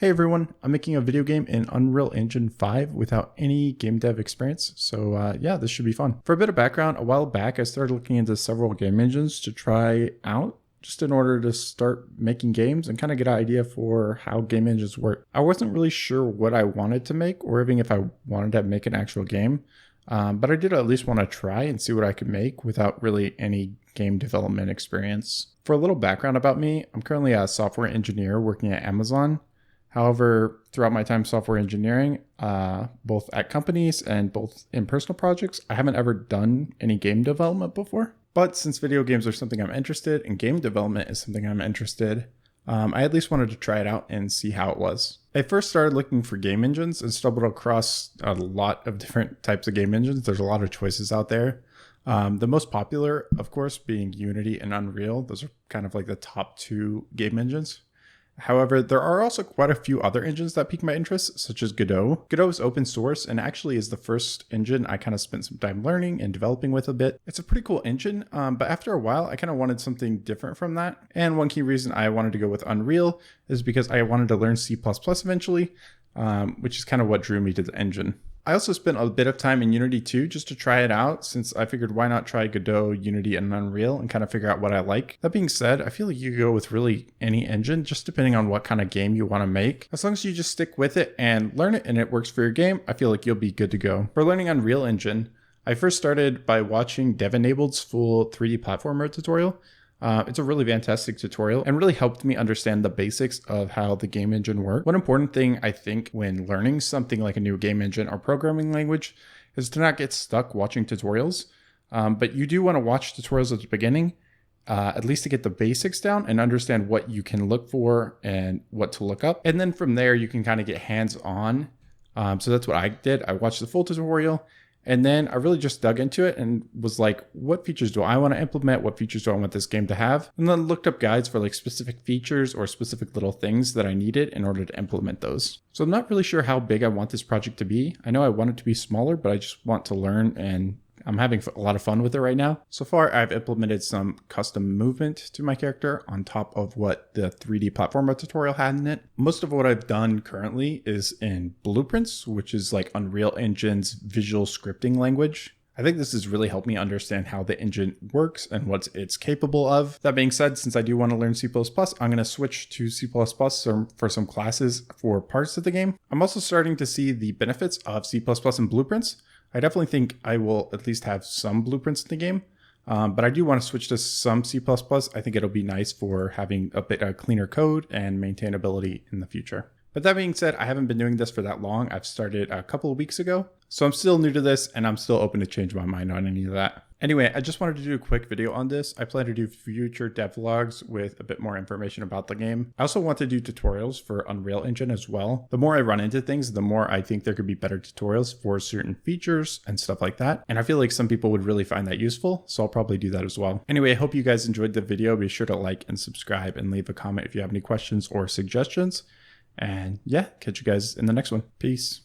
Hey everyone, I'm making a video game in Unreal Engine 5 without any game dev experience, so yeah, this should be fun. For a bit of background, a while back I started looking into several game engines to try out, just in order to start making games and kind of get an idea for how game engines work. I wasn't really sure what I wanted to make, or even if I wanted to make an actual game, but I did at least want to try and see what I could make without really any game development experience. For a little background about me, I'm currently a software engineer working at Amazon. However, throughout my time software engineering, both at companies and both in personal projects, I haven't ever done any game development before. But since video games are something I'm interested in, game development is something I'm interested, I at least wanted to try it out and see how it was. I first started looking for game engines and stumbled across a lot of different types of game engines. There's a lot of choices out there. The most popular, of course, being Unity and Unreal. Those are kind of like the top two game engines. However, there are also quite a few other engines that pique my interest, such as Godot. Godot is open source and actually is the first engine I kind of spent some time learning and developing with a bit. It's a pretty cool engine, but after a while, I kind of wanted something different from that. And one key reason I wanted to go with Unreal is because I wanted to learn C++ eventually, which is kind of what drew me to the engine. I also spent a bit of time in Unity too, just to try it out, since I figured why not try Godot, Unity, and Unreal and kind of figure out what I like. That being said, I feel like you could go with really any engine, just depending on what kind of game you want to make. As long as you just stick with it and learn it and it works for your game, I feel like you'll be good to go. For learning Unreal Engine, I first started by watching Devenabled's full 3D platformer tutorial. It's a really fantastic tutorial and really helped me understand the basics of how the game engine works. One important thing I think when learning something like a new game engine or programming language is to not get stuck watching tutorials. But you do want to watch tutorials at the beginning, at least to get the basics down and understand what you can look for and what to look up. And then from there, you can kind of get hands-on. So that's what I did. I watched the full tutorial. And then I really just dug into it and was like, what features do I want to implement? What features do I want this game to have? And then looked up guides for like specific features or specific little things that I needed in order to implement those. So I'm not really sure how big I want this project to be. I know I want it to be smaller, but I just want to learn, and I'm having a lot of fun with it right now. So far, I've implemented some custom movement to my character on top of what the 3D platformer tutorial had in it. Most of what I've done currently is in Blueprints, which is like Unreal Engine's visual scripting language. I think this has really helped me understand how the engine works and what it's capable of. That being said, since I do want to learn C++, I'm going to switch to C++ for some classes for parts of the game. I'm also starting to see the benefits of C++ in Blueprints. I definitely think I will at least have some blueprints in the game, but I do want to switch to some C++. I think it'll be nice for having a bit of cleaner code and maintainability in the future. But that being said, I haven't been doing this for that long. I've started a couple of weeks ago, so I'm still new to this and I'm still open to change my mind on any of that. Anyway, I just wanted to do a quick video on this. I plan to do future devlogs with a bit more information about the game. I also want to do tutorials for Unreal Engine as well. The more I run into things, the more I think there could be better tutorials for certain features and stuff like that. And I feel like some people would really find that useful, so I'll probably do that as well. Anyway, I hope you guys enjoyed the video. Be sure to like and subscribe and leave a comment if you have any questions or suggestions. And yeah, catch you guys in the next one. Peace.